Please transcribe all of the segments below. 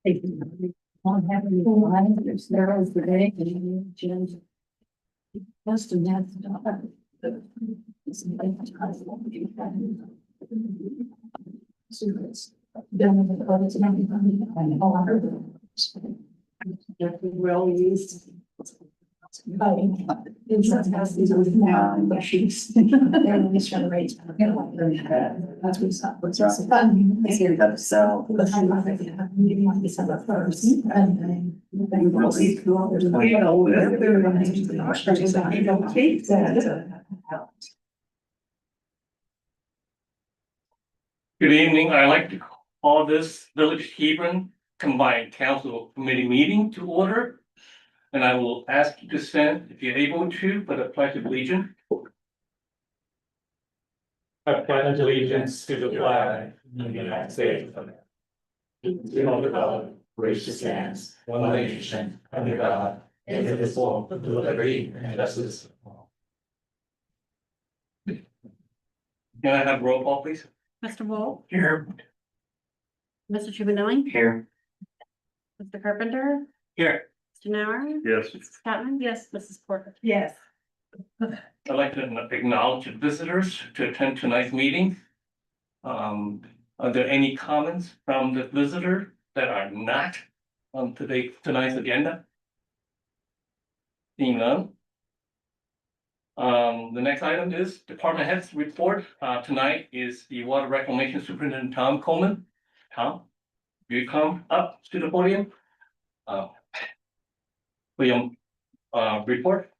They don't have any lines, there is the day, and Jim's. Most of that's done. Well used. It's not as easy as now, but she's. They're always trying to raise. That's what's up. What's wrong? It's here to so. December 1st. And then. Good evening. I'd like to call this Village Hebron Combined Council Committee meeting to order. And I will ask you to stand, if you're able to, for the pledge of allegiance. I pledge allegiance to the flag of the United States of America. To the republic, which stands one nation under God, indivisible, with liberty and justice for all. Can I have roll call, please? Mr. Wolf, Here. Mr. Chivinelli, Here. Mr. Carpenter, Here. Mr. Nauer, Yes. Scotland, yes, Mrs. Porter. Yes. I'd like to acknowledge the visitors to attend tonight's meeting. Are there any comments from the visitor that are not on tonight's agenda? Seeing none. The next item is department heads report. Tonight is the water reclamation superintendent, Tom Coleman. Tom, will you come up to the podium? William, report.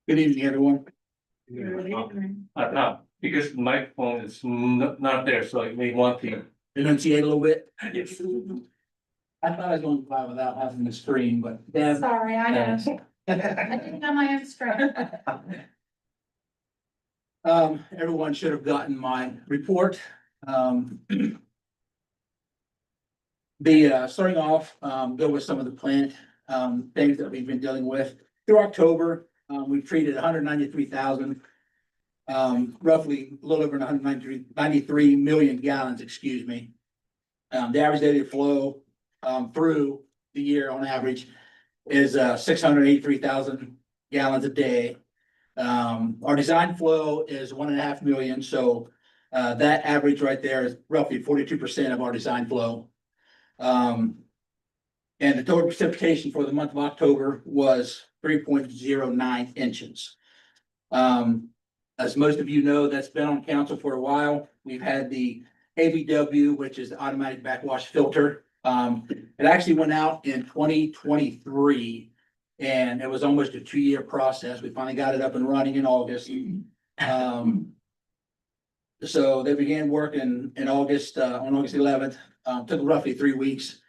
Good evening, everyone. Because the microphone is not there, so you may want to. Enunciate a little bit. Yes. I thought I was going to buy without having the screen, but Deb. Sorry, I know. I didn't know my own screen. Everyone should have gotten my report. Starting off, go with some of the plant, things that we've been dealing with. Through October, we've treated 193,000, roughly a little over 193 million gallons, excuse me. The average daily flow, through the year on average is 683,000 gallons a day. Our design flow is 1.5 million, so that average right there is roughly 42% of our design flow. And the total precipitation for the month of October was 3.09 inches. As most of you know, that's been on council for a while. We've had the ABW, which is the automatic backwash filter. It actually went out in 2023, and it was almost a 2-year process. We finally got it up and running in August. So they began work in August, on August 11th. Took roughly 3 weeks.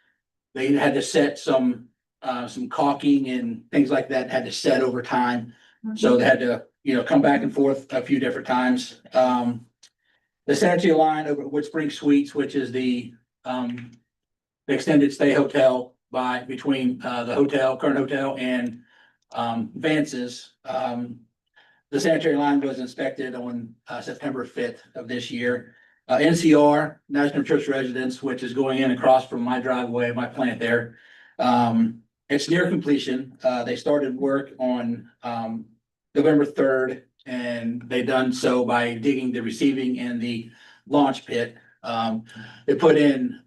They had to set some caulking and things like that had to set over time. So they had to, come back and forth a few different times. The sanitary line over at Woodspring Suites, which is the extended stay hotel between the current hotel and Vance's. The sanitary line was inspected on September 5th of this year. NCR, National Church Residence, which is going in across from my driveway, my plant there. It's near completion. They started work on November 3rd, and they done so by digging the receiving and the launch pit. They put in,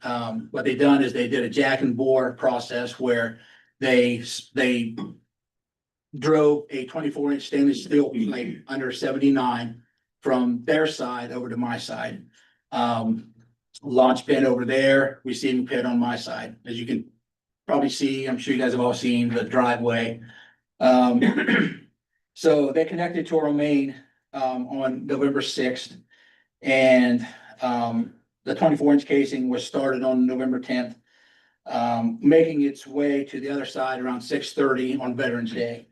what they done is they did a jack and bore process where they drove a 24-inch stainless steel pipe under 79 from their side over to my side. Launch pit over there, receiving pit on my side. As you can probably see, I'm sure you guys have all seen the driveway. So they connected to our main on November 6th, and the 24-inch casing was started on November 10th, making its way to the other side around 6:30 on Veterans Day.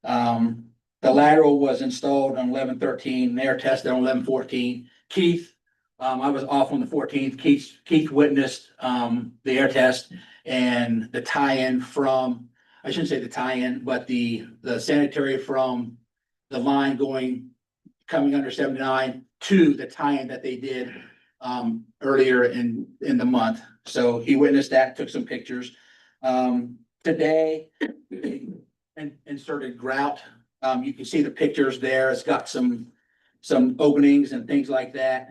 The lateral was installed on 11/13, and air tested on 11/14. Keith, I was off on the 14th. Keith witnessed the air test and the tie-in from, I shouldn't say the tie-in, but the sanitary from the line coming under 79 to the tie-in that they did earlier in the month. So he witnessed that, took some pictures. Today, and inserted grout. You can see the pictures there. It's got some openings and things like that.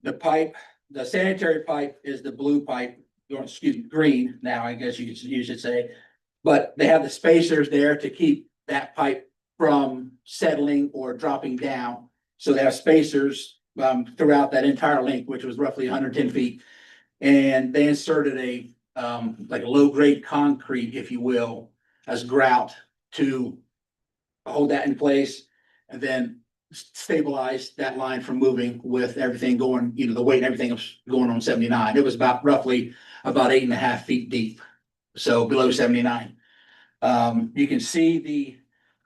The pipe, the sanitary pipe is the blue pipe, or excuse me, green now, I guess you should say. But they have the spacers there to keep that pipe from settling or dropping down. So they have spacers throughout that entire length, which was roughly 110 feet. And they inserted like a low grade concrete, if you will, as grout to hold that in place and then stabilize that line from moving with everything going, the weight and everything was going on 79. It was roughly about 8.5 feet deep. So below 79. You can see the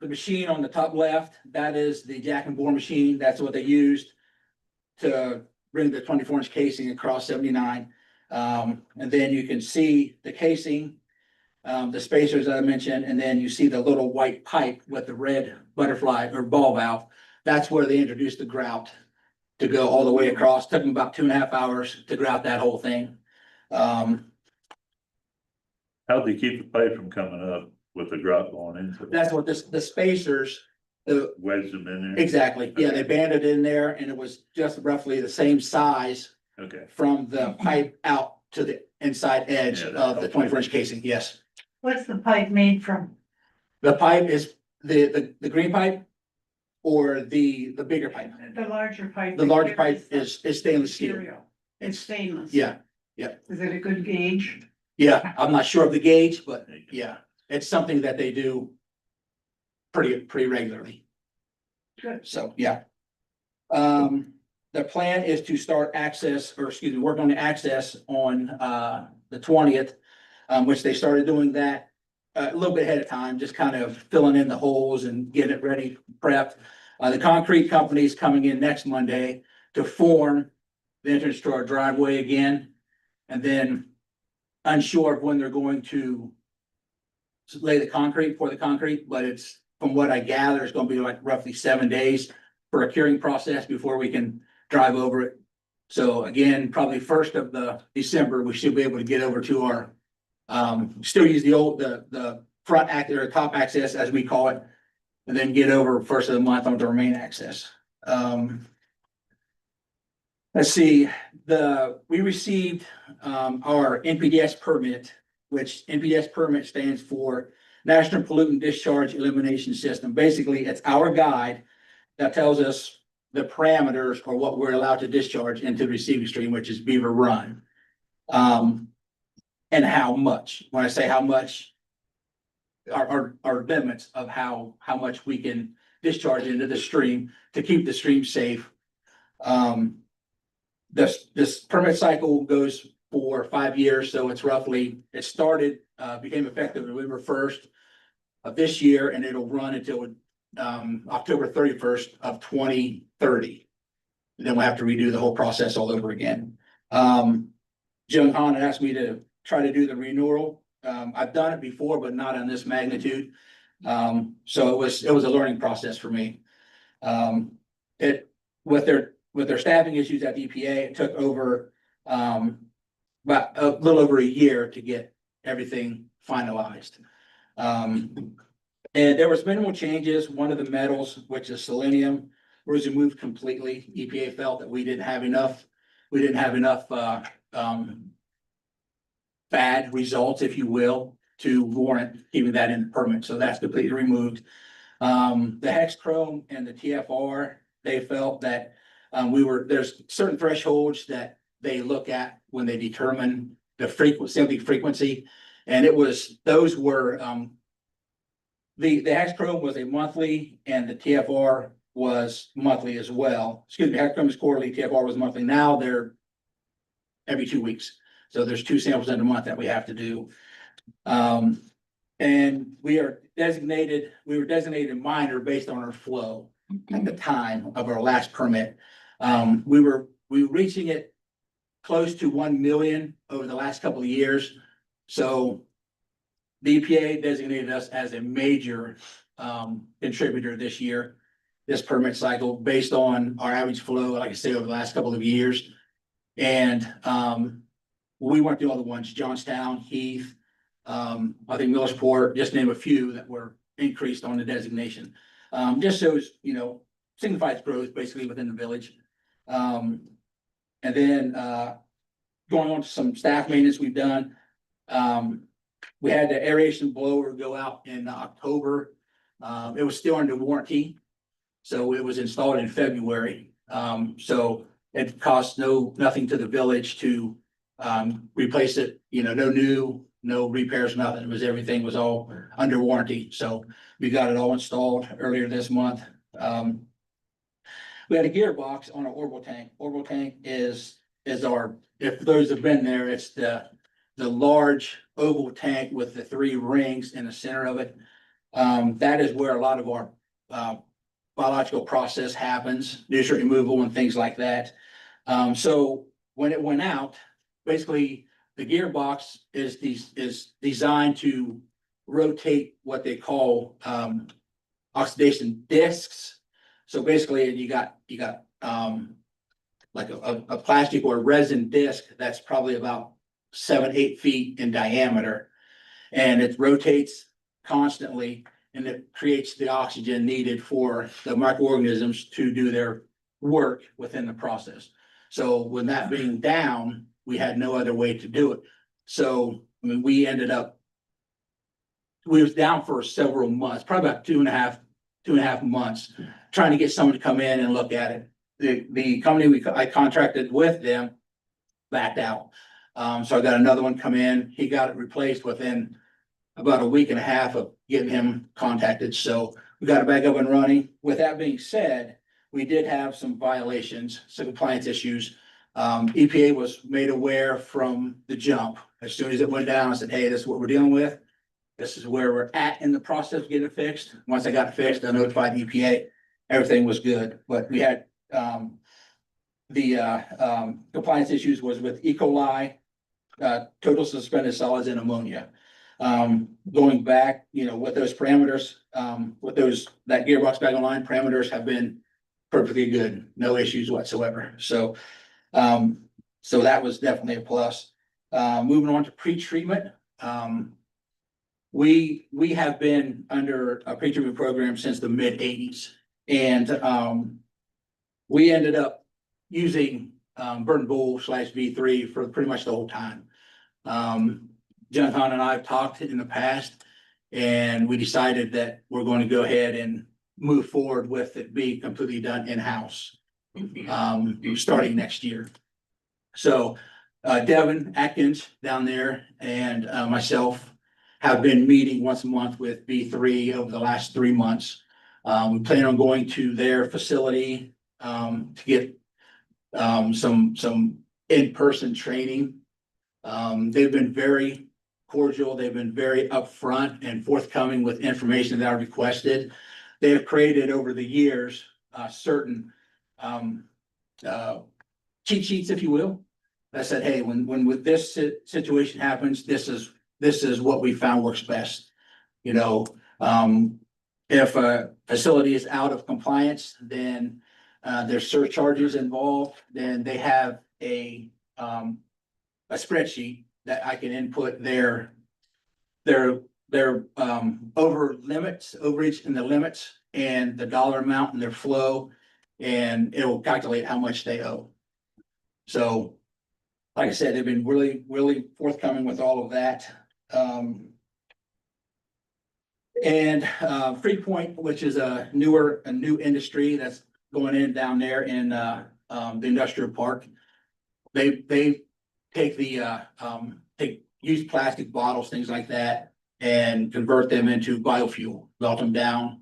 machine on the top left, that is the jack and bore machine. That's what they used to bring the 24-inch casing across 79. And then you can see the casing, the spacers that I mentioned, and then you see the little white pipe with the red butterfly or ball valve. That's where they introduced the grout to go all the way across. Took them about 2.5 hours to grout that whole thing. How'd they keep the pipe from coming up with the grout going into it? That's what the spacers, Wedged them in there? exactly. Yeah, they banded it in there and it was just roughly the same size Okay, from the pipe out to the inside edge Yeah, of the 24-inch casing. Yes. What's the pipe made from? The pipe is the green pipe or the bigger pipe. The larger pipe. The large pipe is stainless steel. Material. It's stainless. Yeah, Is it a good gauge? yeah. I'm not sure of the gauge, but yeah, it's something that they do pretty regularly. Good. So, yeah. The plan is to start work on the access on the 20th, which they started doing that a little bit ahead of time, just kind of filling in the holes and getting it ready, prepped. The concrete company is coming in next Monday to form the entrance to our driveway again. And then unsure of when they're going to lay the concrete, pour the concrete, but it's, from what I gather, it's gonna be like roughly 7 days for a curing process before we can drive over it. So again, probably 1st of December, we should be able to get over to our, still use the front or top access as we call it, and then get over 1st of the month onto our main access. Let's see, we received our NPDS permit, which NPDS permit stands for National Pollutant Discharge Elimination System. Basically, it's our guide that tells us the parameters for what we're allowed to discharge into the receiving stream, which is Beaver Run. And how much. When I say how much, our limits of how much we can discharge into the stream to keep the stream safe. This permit cycle goes for 5 years, so it started, became effective November 1st of this year, and it'll run until October 31st of 2030. And then we'll have to redo the whole process all over again. Jung Han asked me to try to do the renewal. I've done it before, but not on this magnitude. So it was a learning process for me. With their staffing issues at the EPA, it took over about a little over a year to get everything finalized. And there was minimal changes. One of the metals, which is selenium, was removed completely. EPA felt that we didn't have enough bad results, if you will, to warrant keeping that in the permit. So that's completely removed. The hex chrome and the TFR, they felt that there's certain thresholds that they look at when they determine the frequency. And those were, the hex chrome was a monthly and the TFR was monthly as well. Excuse me, hex chrome is quarterly, TFR was monthly. Now they're every 2 weeks. So there's 2 samples in a month that we have to do. And we were designated minor based on our flow at the time of our last permit. We were reaching it close to 1 million over the last couple of years. So the EPA designated us as a major contributor this year, this permit cycle, based on our average flow, like I say, over the last couple of years. And we went through all the ones, Johnstown, Heath, I think Millersport, just name a few that were increased on the designation. Just shows, signifies growth basically within the village. And then going on to some staff maintenance we've done. We had the aeration blower go out in October. It was still under warranty. So it was installed in February. So it cost nothing to the village to replace it, no repairs, nothing. Everything was all under warranty. So we got it all installed earlier this month. We had a gearbox on our orbital tank. Orbital tank is our, if those have been there, it's the large oval tank with the 3 rings in the center of it. That is where a lot of our biological process happens, nutrient removal and things like that. So when it went out, basically the gearbox is designed to rotate what they call oxidation discs. So basically you got like a plastic or resin disc that's probably about 7-8 feet in diameter, and it rotates constantly, and it creates the oxygen needed for the microorganisms to do their work within the process. So when that being down, we had no other way to do it. So I mean, we was down for several months, probably about two and a half months, trying to get someone to come in and look at it. The company I contracted with them backed out. So I got another one come in. He got it replaced within about a week and a half of getting him contacted. So we got it back up and running. With that being said, we did have some violations, some compliance issues. EPA was made aware from the jump. As soon as it went down, I said, hey, this is what we're dealing with. This is where we're at in the process of getting it fixed. Once I got it fixed, I notified EPA. Everything was good, but we had the compliance issues was with E. coli, total suspended solids, and ammonia. Going back, with those parameters, that gearbox back online, parameters have been perfectly good, no issues whatsoever. So that was definitely a plus. Moving on to pre-treatment. We have been under a pre-treatment program since the mid-80s, and we ended up using Burn Bull / V3 for pretty much the whole time. Jonathan and I have talked in the past, and we decided that we're going to go ahead and move forward with it being completely done in-house, starting next year. So Devin Atkins down there and myself have been meeting once a month with B3 over the last 3 months. We plan on going to their facility to get some in-person training. They've been very cordial. They've been very upfront and forthcoming with information that I requested. They have created over the years certain cheat sheets, if you will, that said, hey, when with this situation happens, this is what we found works best. If a facility is out of compliance, then there's surcharges involved. Then they have a spreadsheet that I can input their overage in the limits and the dollar amount and their flow, and it will calculate how much they owe. So, like I said, they've been really, really forthcoming with all of that. Freepoint, which is a new industry that's going in down there in the industrial park. They take take used plastic bottles, things like that, and convert them into biofuel, melt them down,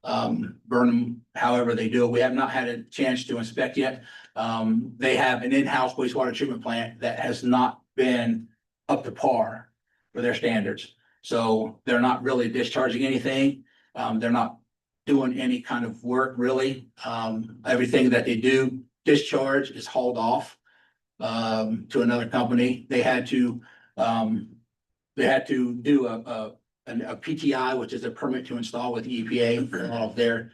burn them however they do it. We have not had a chance to inspect yet. They have an in-house wastewater treatment plant that has not been up to par for their standards. So they're not really discharging anything. They're not doing any kind of work really. Everything that they do discharge is hauled off to another company. They had to do a PTI, which is a permit to install with the EPA for all of their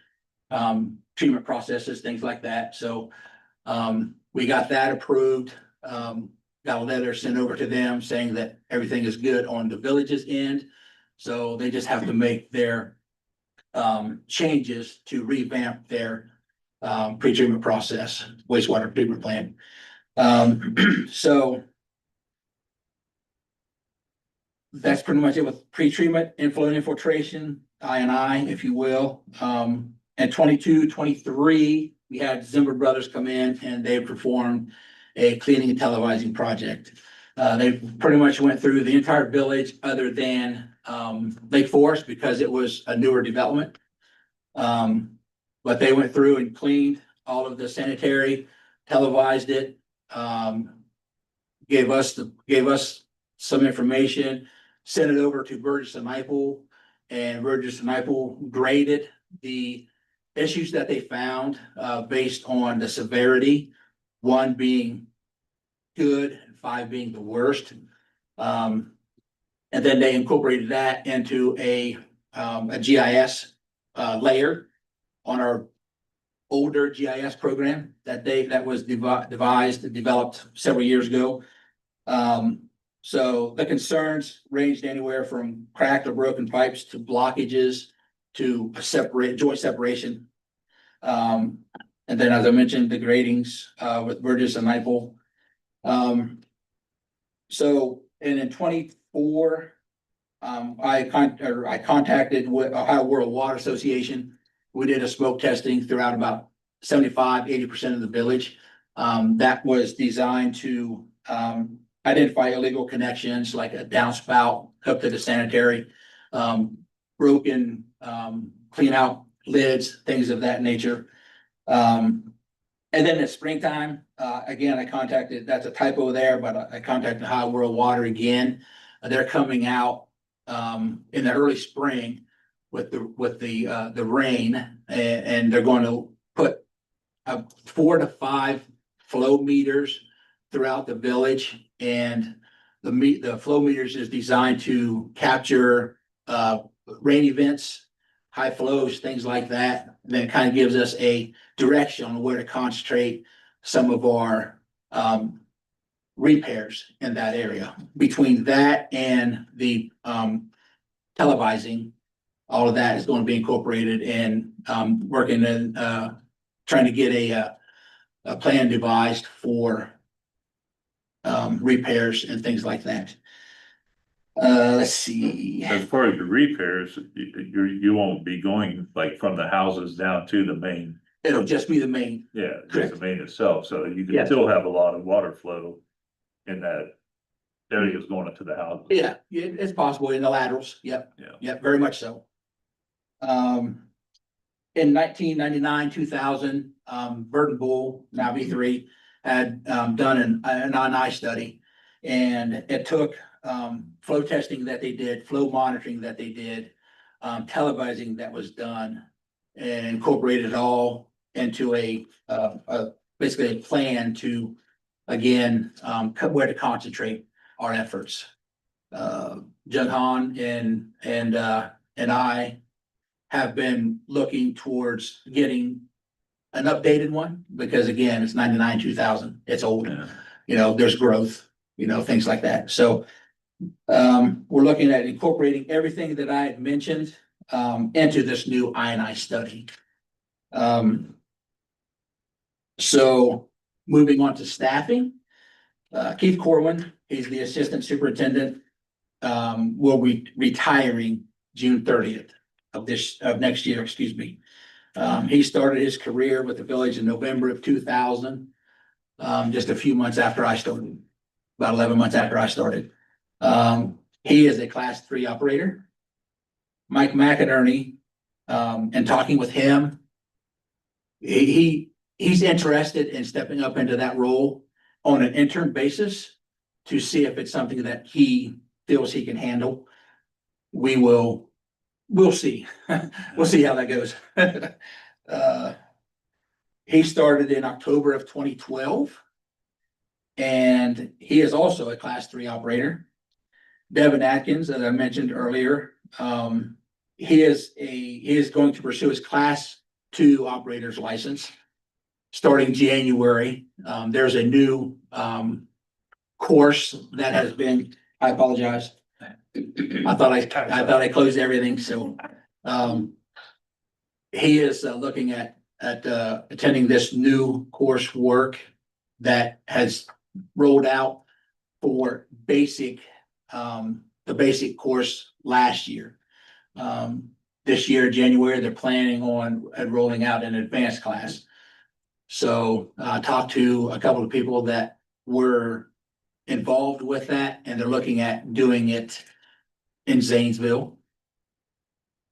treatment processes, things like that. So we got that approved. Got a letter sent over to them saying that everything is good on the village's end. So they just have to make their changes to revamp their pre-treatment process, wastewater treatment plant. So that's pretty much it with pre-treatment, inflow infiltration, I&I, if you will. And 22, 23, we had Zimmer Brothers come in and they performed a cleaning and televising project. They pretty much went through the entire village other than Lake Forest because it was a newer development. But they went through and cleaned all of the sanitary, televised it, gave us some information, sent it over to Burgess and Nyepel, and Burgess and Nyepel graded the issues that they found based on the severity, 1 being good and 5 being the worst. And then they incorporated that into a GIS layer on our older GIS program that was devised and developed several years ago. So the concerns ranged anywhere from cracked or broken pipes to blockages to joint separation. And then, as I mentioned, the gradings with Burgess and Nyepel. So in 24, I contacted with Ohio World Water Association. We did a smoke testing throughout about 75-80% of the village. That was designed to identify illegal connections like a downspout hooked to the sanitary, broken clean out lids, things of that nature. And then in springtime, again, that's a typo there, but I contacted Ohio World Water again. They're coming out in the early spring with the rain, and they're going to put 4 to 5 flow meters throughout the village. And the flow meters is designed to capture rain events, high flows, things like that. And then it kind of gives us a direction on where to concentrate some of our repairs in that area. Between that and the televising, all of that is going to be incorporated in working in trying to get a plan devised for repairs and things like that. Let's see. As far as the repairs, you won't be going like from the houses down to the main. It'll just be the main. Yeah, Correct. just the main itself, so you can Yes. still have a lot of water flow in that areas going into the houses. Yeah, it's possible in the laterals. Yep. Yeah. Yep, very much so. In 1999, 2000, Bird and Bull, now V3, had done an I&I study. And it took flow testing that they did, flow monitoring that they did, televising that was done, and incorporated it all into basically a plan to, again, where to concentrate our efforts. Jung Han and I have been looking towards getting an updated one, because again, it's 99, 2000, it's old. Yeah. You know, there's growth, you know, things like that. So we're looking at incorporating everything that I had mentioned into this new I&I study. So moving on to staffing, Keith Corwin, he's the assistant superintendent, will be retiring June 30th of next year, excuse me. He started his career with the village in November of 2000, just a few months after I started, about 11 months after I started. He is a class 3 operator. Mike McInerney, and talking with him, he's interested in stepping up into that role on an interim basis to see if it's something that he feels he can handle. We'll see. We'll see how that goes. He started in October of 2012, and he is also a class 3 operator. Devin Atkins, as I mentioned earlier, he is going to pursue his class 2 operator's license. Starting January, there's a new, course that has been, I apologize. I thought I closed everything, so, he is looking at attending this new coursework that has rolled out for basic, the basic course last year. This year, January, they're planning on rolling out an advanced class. So I talked to a couple of people that were involved with that, and they're looking at doing it in Zanesville.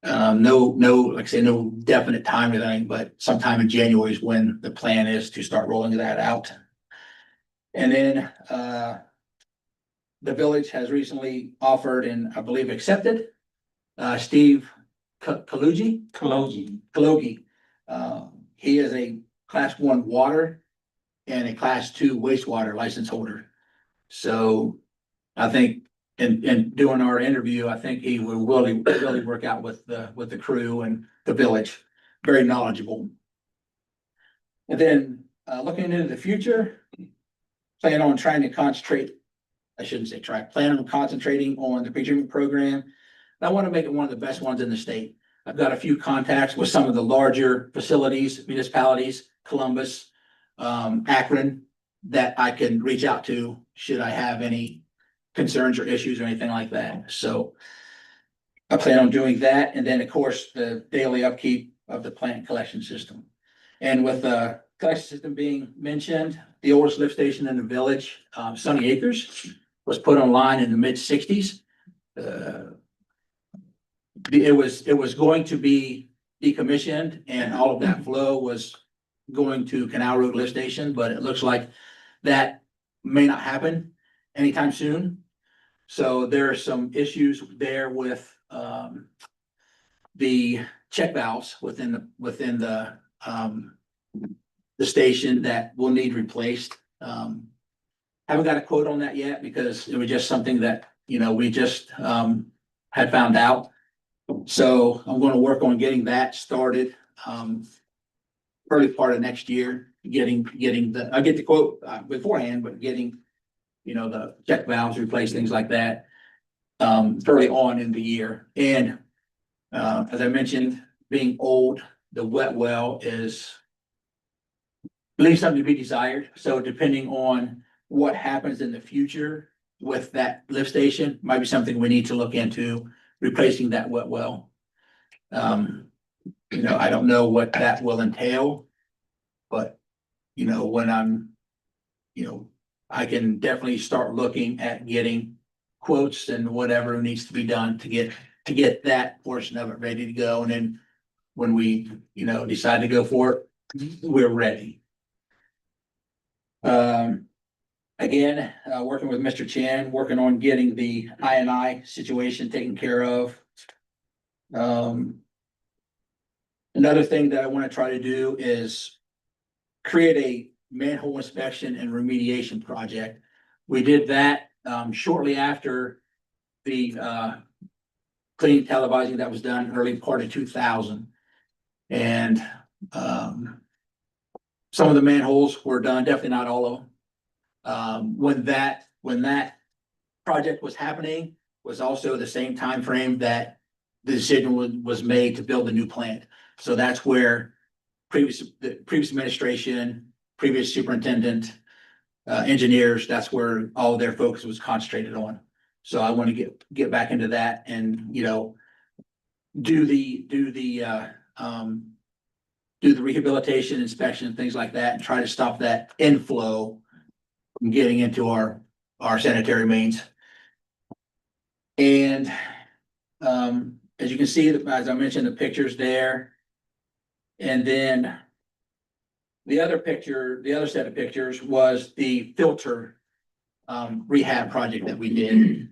Like I say, no definite time or anything, but sometime in January is when the plan is to start rolling that out. And then, the village has recently offered and I believe accepted, Steve Kalogi. He is a class 1 water and a class 2 wastewater license holder. So I think in doing our interview, I think he will really work out with the crew and the village. Very knowledgeable. And then, looking into the future, plan on trying to concentrate, I shouldn't say try, plan on concentrating on the pre-treatment program. I want to make it one of the best ones in the state. I've got a few contacts with some of the larger facilities, municipalities, Columbus, Akron, that I can reach out to should I have any concerns or issues or anything like that. So I plan on doing that. And then, of course, the daily upkeep of the plant collection system. And with the collection system being mentioned, the oldest lift station in the village, Sunny Acres, was put online in the mid-60s. It was going to be decommissioned and all of that flow was going to Canal Road Lift Station, but it looks like that may not happen anytime soon. So there are some issues there with the check valves within the station that will need replaced. Haven't got a quote on that yet because it was just something that, we just had found out. So I'm going to work on getting that started early part of next year, I'll get the quote beforehand, but getting, the check valves replaced, things like that, early on in the year. And as I mentioned, being old, the wet well leaves something to be desired. So depending on what happens in the future with that lift station, might be something we need to look into replacing that wet well. I don't know what that will entail, but when I can definitely start looking at getting quotes and whatever needs to be done to get that portion of it ready to go. And then when we, decide to go for it, we're ready. Again, working with Mr. Chan, working on getting the I&I situation taken care of. Another thing that I want to try to do is create a manhole inspection and remediation project. We did that shortly after the clean televising that was done early part of 2000. And some of the manholes were done, definitely not all of them. When that project was happening was also the same time frame that the decision was made to build a new plant. So that's where the previous administration, previous superintendent, engineers, that's where all their focus was concentrated on. So I want to get back into that and, do the rehabilitation inspection, things like that, and try to stop that inflow from getting into our sanitary mains. And as you can see, as I mentioned, the pictures there. And then the other set of pictures was the filter rehab project that we did.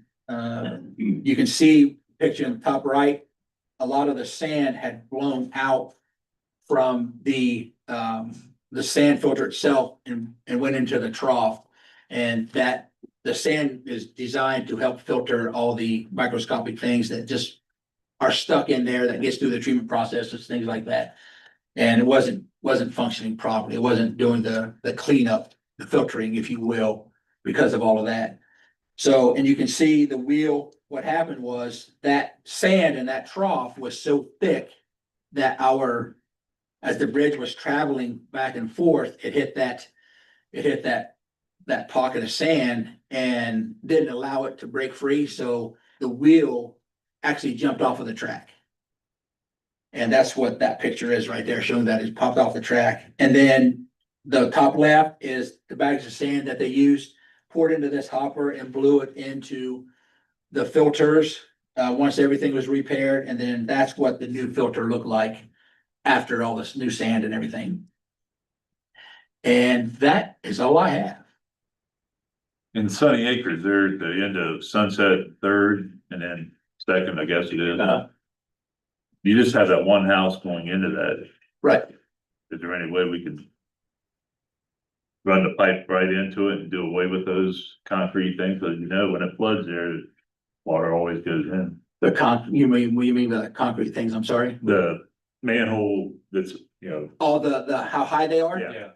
You can see picture in the top right, a lot of the sand had blown out from the sand filter itself and went into the trough. And the sand is designed to help filter all the microscopic things that just are stuck in there that gets through the treatment processes, things like that. And it wasn't functioning properly. It wasn't doing the cleanup, the filtering, if you will, because of all of that. So, and you can see the wheel, what happened was that sand in that trough was so thick that as the bridge was traveling back and forth, it hit that pocket of sand and didn't allow it to break free. So the wheel actually jumped off of the track. And that's what that picture is right there, showing that it popped off the track. And then the top left is the bags of sand that they used, poured into this hopper and blew it into the filters, once everything was repaired. And then that's what the new filter looked like after all this new sand and everything. And that is all I have. In Sunny Acres, they're at the end of Sunset Third and then Second, I guess it is. You just have that one house going into that. Right. Is there any way we could run the pipe right into it and do away with those concrete things? Because you know, when it floods there, water always goes in. You mean the concrete things? I'm sorry. The manhole that's, Oh, the how high they are? yeah,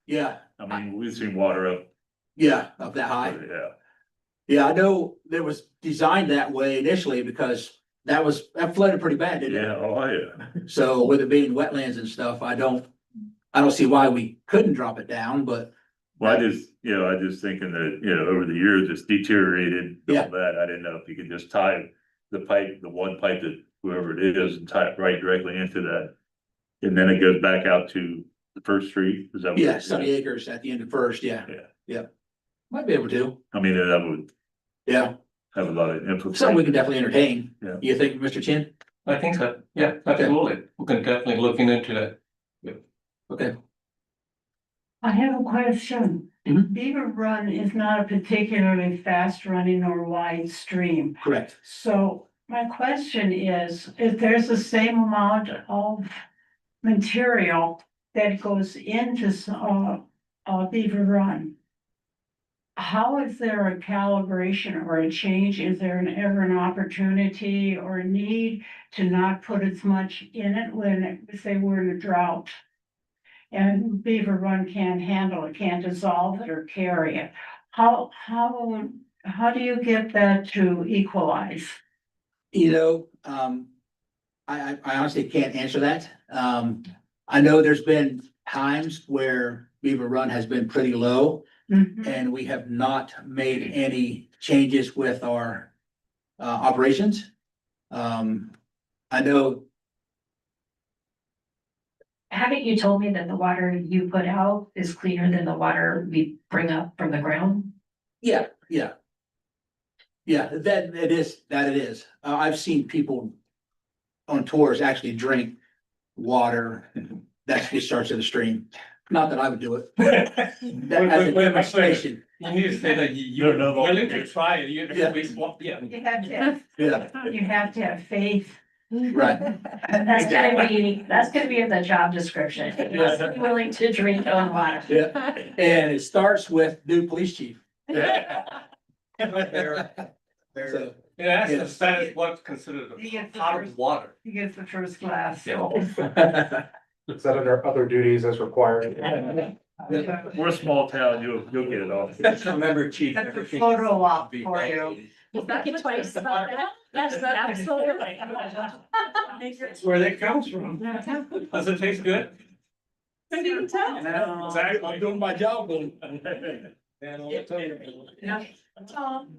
Yeah, I mean, we've seen water up. yeah, up that high. Yeah, Yeah, I know it was designed that way initially because that flooded pretty bad, didn't it? yeah, oh, yeah. So with it being wetlands and stuff, I don't see why we couldn't drop it down, but Well, I just thinking that, over the years, it's deteriorated, Yeah. all that. I didn't know if you could just tie the pipe, the one pipe that whoever it is, and tie it right directly into that. And then it goes back out to the First Street. Is that what? yeah, Sunny Acres at the end of First, yeah. Yeah. Yeah. Might be able to, I mean, that would yeah. have a lot of influence. Something we can definitely entertain. Yeah. You think, Mr. Chin? I think so, yeah, absolutely, we can definitely look into that. Okay. I have a question. Mhm. Beaver Run is not a particularly fast running or wide stream. Correct. So my question is, if there's the same amount of material that goes into Beaver Run, how is there a calibration or a change? Is there ever an opportunity or a need to not put as much in it when, say, we're in a drought? And Beaver Run can't handle it, can't dissolve it or carry it. How do you get that to equalize? I honestly can't answer that. I know there's been times where Beaver Run has been pretty low Mhm. and we have not made any changes with our operations. I know, Haven't you told me that the water you put out is cleaner than the water we bring up from the ground? yeah. Yeah, that it is. I've seen people on tours actually drink water that actually starts in the stream. Not that I would do it. That as a demonstration. You need to say that you, You're no longer- willing to try it, you Yeah. yeah. You have to have, Yeah, you have to have faith. right. That's gonna be in the job description. Yeah. Willing to drink own water. Yeah, and it starts with new police chief. So, Yeah, that's Yeah. the status, what's considered You get the potable first- water. He gets the first class. Yeah. Is that under other duties as required? We're a small town, you'll get it off. Remember, chief. That's a photo op for you. Think twice about that. Yes, absolutely. That's where that comes from. Does it taste good? Exactly. I'm doing my job, Billy. Tom,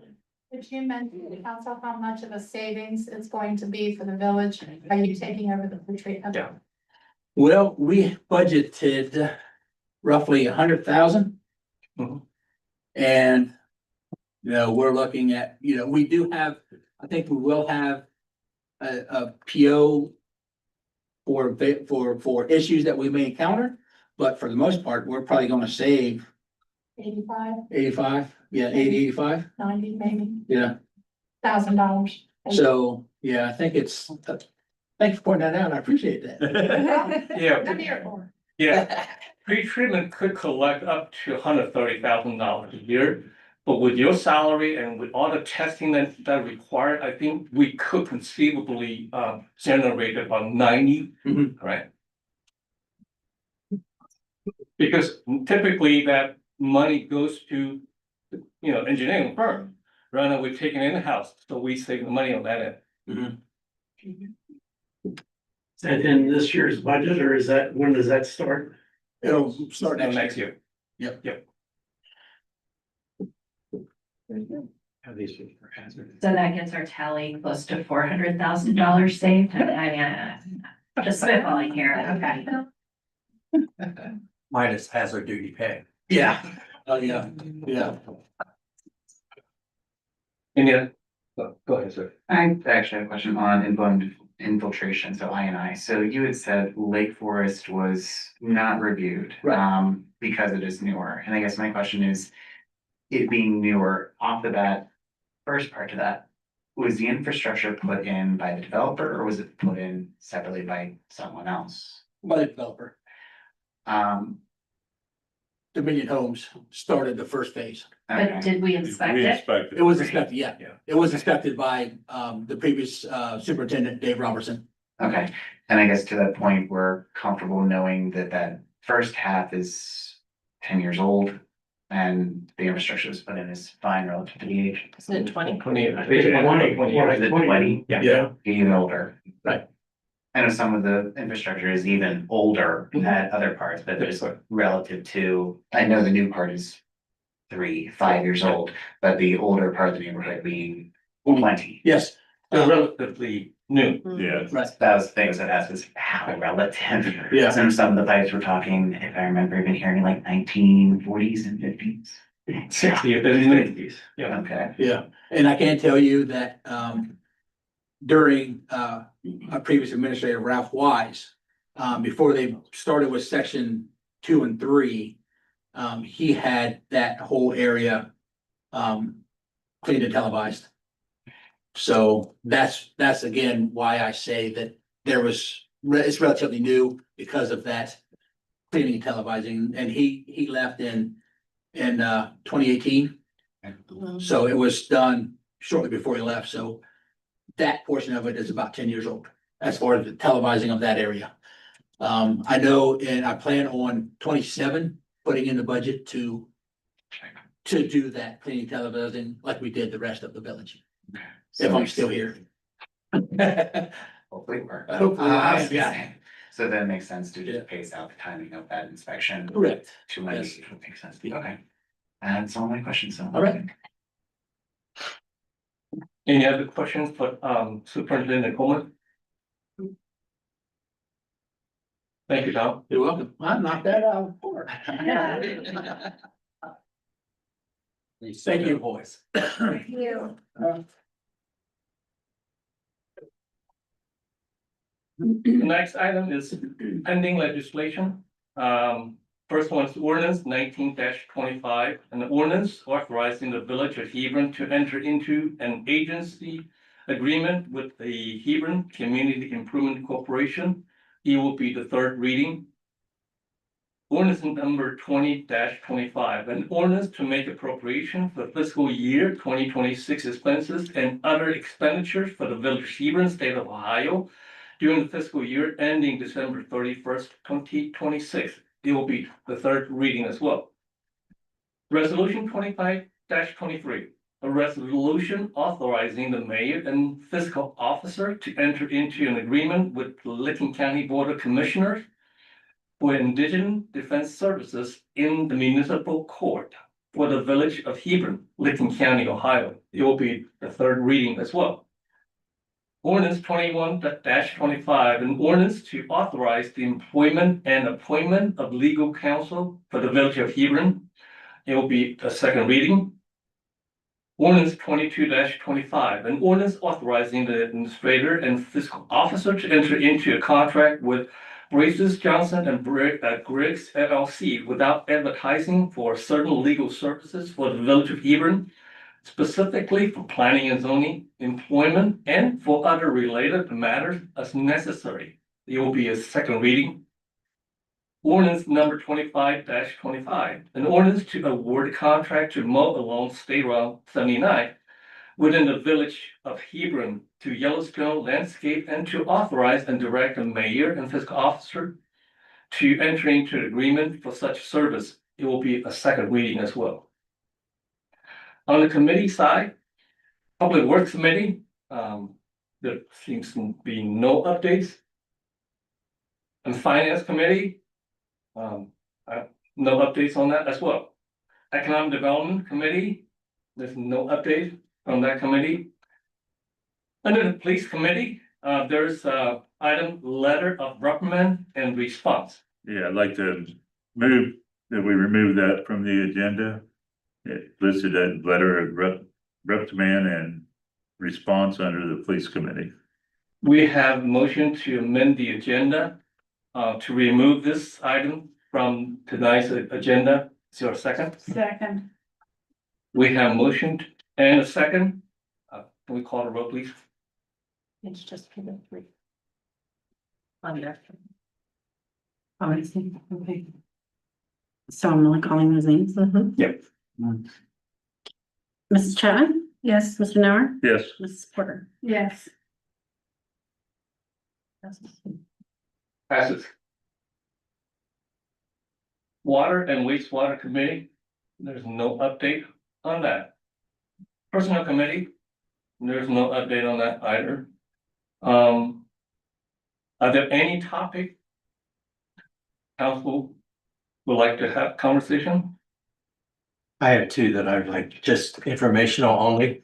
did you mention to council how much of a savings it's going to be for the village? Are you taking over the treatment? Yeah. Well, we budgeted roughly 100,000. Mhm. And, we're looking at, we do have, I think we will have a PO for issues that we may encounter, but for the most part, we're probably gonna save 85, 85, 85, 90, maybe yeah. $1,000. So, yeah, I think thanks for pointing that out, I appreciate that. Yeah, I'm here for. yeah, pre-treatment could collect up to $130,000 a year. But with your salary and with all the testing that required, I think we could conceivably generate about 90, Mhm. right? Because typically that money goes to, engineering firm, rather than we're taking it in-house, so we save the money on that end. Mhm. Is that in this year's budget, or is that, when does that start? It'll start Next year. year. Yep. Have these for hazard? So that gets our tally close to $400,000 saved. I mean, just spitballing here, okay. Minus hazard duty pay. Yeah, oh, yeah, yeah. Any other? Go ahead, sir. I actually have a question on infiltration, so I. So you had said Lake Forest was not reviewed. Right. Because it is newer, and I guess my question is, it being newer, off the bat, first part to that, was the infrastructure put in by the developer, or was it put in separately by someone else? By the developer, Dominion Homes started the first phase. But Okay. did we inspect We it? inspected. It was inspected, yeah. Yeah. It was inspected by, the previous, superintendent, Dave Robertson. Okay, and I guess to that point, we're comfortable knowing that that first half is 10 years old. And the infrastructure was put in is fine relative to the age. Isn't it 20? 20. Is it 20? Yeah. Even older. Right. I know some of the infrastructure is even older at other parts, but there's relative to, I know the new part is 5 years old, but the older part of the neighborhood being 20. Yes, They're relatively new. Yeah, right, That was the thing that asked is how relative. Yeah. Some of the pipes were talking, if I remember, even hearing like 1940s and 50s. 60, if it's new. Yeah. Okay. yeah. And I can tell you that, during, our previous administrator, Ralph Wise, before they started with section 2 and 3, he had that whole area, cleaned and televised. So that's again why I say that it's relatively new because of that cleaning and televising, and he left in 2018. So it was done shortly before he left, so that portion of it is about 10 years old, as far as the televising of that area. I know, and I plan on 27 putting in the budget to do that cleaning televising like we did the rest of the village, if I'm still here. Hopefully we're. Hopefully, yeah. So that makes sense to Yeah. just pace out the timing of that inspection. Correct. To my, Yes. makes sense. Okay. That's all my questions, so. All right. Any other questions for Superintendent Coleman? Thank you, Tom. You're welcome. I knocked that out of the park. Thank you, boys. Thank you. The next item is pending legislation. First one is ordinance 19-25, an ordinance authorizing the village of Hebron to enter into an agency agreement with the Hebron Community Improvement Corporation. It will be the third reading. Ordinance number 20-25, an ordinance to make appropriation for fiscal year 2026 expenses and other expenditures for the village of Hebron, state of Ohio, during the fiscal year ending December 31st, 2026. It will be the third reading as well. Resolution 25-23, a resolution authorizing the mayor and fiscal officer to enter into an agreement with the Licking County Board of Commissioners for indigent defense services in the municipal court for the village of Hebron, Licking County, Ohio. It will be the third reading as well. Ordinance 21-25, an ordinance to authorize the employment and appointment of legal counsel for the village of Hebron. It will be a second reading. Ordinance 22-25, an ordinance authorizing the administrator and fiscal officer to enter into a contract with Braces, Johnson and Griggs LLC without advertising for certain legal services for the village of Hebron, specifically for planning and zoning, employment, and for other related matters as necessary. It will be a second reading. Ordinance number 25-25, an ordinance to award a contract to mow along State Route 79 within the village of Hebron to Yellowstone Landscape and to authorize and direct the mayor and fiscal officer to enter into agreement for such service. It will be a second reading as well. On the committee side, Public Works Committee, there seems to be no updates. And Finance Committee, no updates on that as well. Economic Development Committee, there's no update from that committee. Under the Police Committee, there's item letter of reprimand and response. Yeah, I'd like to move that we remove that from the agenda. It listed a letter of reprimand and response under the police committee. We have motion to amend the agenda to remove this item from tonight's agenda. Is there a second? Second. We have motion and a second. Can we call the roll, please? It's just for the three. Under. Oh, I see, okay. So I'm only calling those names? Yep. Mrs. Chapman? Yes. Mr. Nauer? Yes. Mrs. Porter? Yes. Passes. Water and Wastewater Committee, there's no update on that. Personnel Committee, there's no update on that either. Are there any topic council would like to have conversation? I have two that I'd like, just informational only.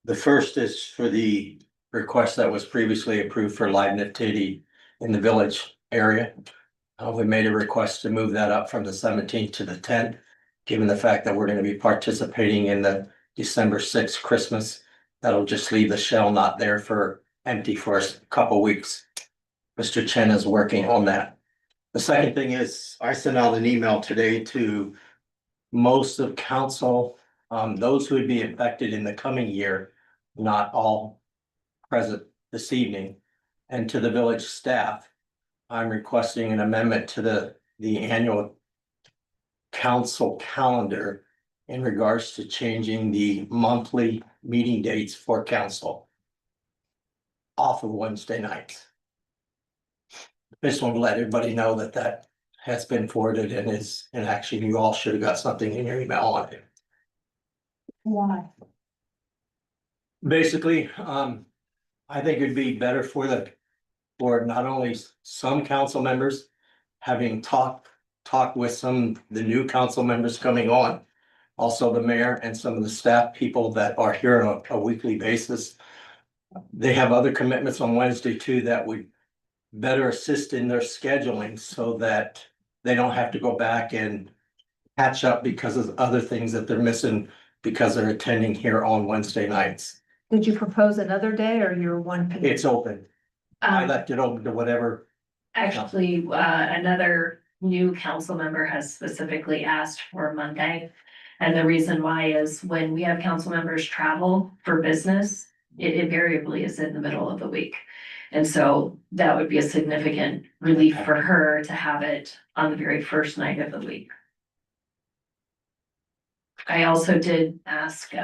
The first is for the request that was previously approved for live nativity in the village area. We made a request to move that up from the 17th to the 10th, given the fact that we're going to be participating in the December 6th Christmas. That'll just leave the shell not there for empty for a couple weeks. Mr. Chen is working on that. The second thing is I sent out an email today to most of council, those who would be affected in the coming year, not all present this evening, and to the village staff. I'm requesting an amendment to the annual council calendar in regards to changing the monthly meeting dates for council off of Wednesday nights. Just want to let everybody know that that has been forwarded and actually you all should have got something in your email on it. Why? Basically, I think it'd be better for not only some council members having talked with the new council members coming on, also the mayor and some of the staff people that are here on a weekly basis. They have other commitments on Wednesday too that would better assist in their scheduling so that they don't have to go back and catch up because of other things that they're missing because they're attending here on Wednesday nights. Did you propose another day or your one? It's open. I left it open to whatever. Actually, another new council member has specifically asked for Monday. And the reason why is when we have council members travel for business, it invariably is in the middle of the week. And so that would be a significant relief for her to have it on the very first night of the week. I also did ask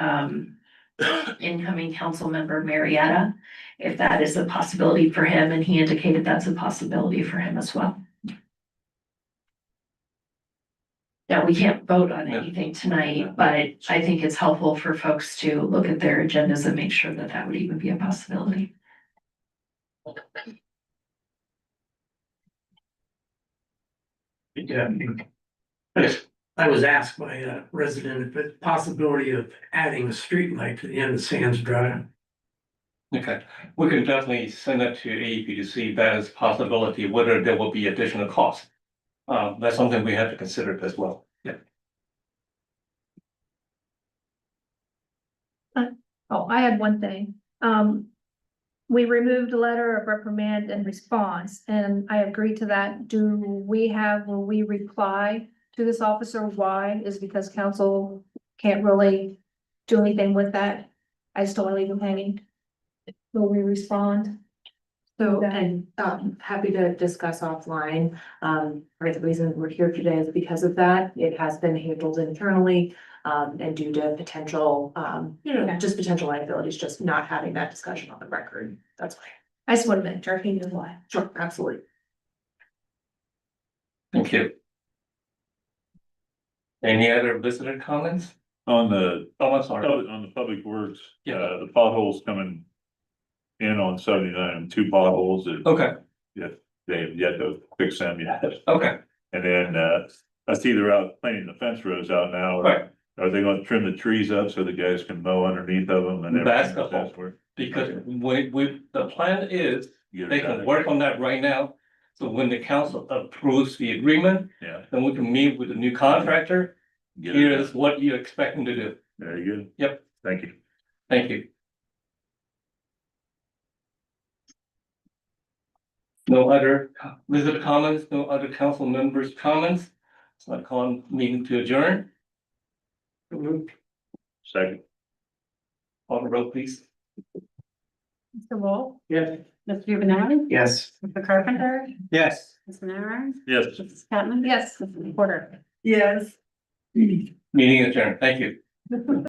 incoming council member Marietta if that is a possibility for him, and he indicated that's a possibility for him as well. Now, we can't vote on anything tonight, but I think it's helpful for folks to look at their agendas and make sure that that would even be a possibility. Yeah. I was asked by a resident if it's possibility of adding a street light to the end of Sands Drive. Okay, we can definitely send that to AEP to see if that is a possibility, whether there will be additional cost. That's something we have to consider as well. Yeah. Oh, I had one thing. We removed a letter of reprimand and response, and I agreed to that. Will we reply to this officer? Why? Is because council can't really do anything with that? I just don't want to leave him hanging. Will we respond? So, and, happy to discuss offline. Right, the reason we're here today is because of that. It has been handled internally. And due to potential, just potential liabilities, just not having that discussion on the record. That's why. I just want to make sure he knew why. Sure, absolutely. Thank you. Any other visitor comments? On the, Oh, I'm sorry. on the public works, Yeah. the potholes coming in on 79, 2 potholes that Okay, they have yet to fix them yet. okay, And then, I see they're out painting the fence rows out now. right, Are they gonna trim the trees up so the guys can mow underneath of them and everything? That's the like that hope. for- because the plan is, Get it they done. can work on that right now. So when the council approves the agreement, Yeah. then we can meet with the new contractor. Get it Here done. is what you're expecting to do. Very good. Yep. Thank you. Thank you. No other visitor comments, no other council members' comments. So I call meeting to adjourn. Second. Call the roll, please. Mr. Wolf, Yes. Mr. Giovanni, Yes. Mr. Carpenter, Yes. Mr. Narrow, Yes. Mrs. Chapman. Yes. Mrs. Porter. Yes. Meeting adjourned. Thank you.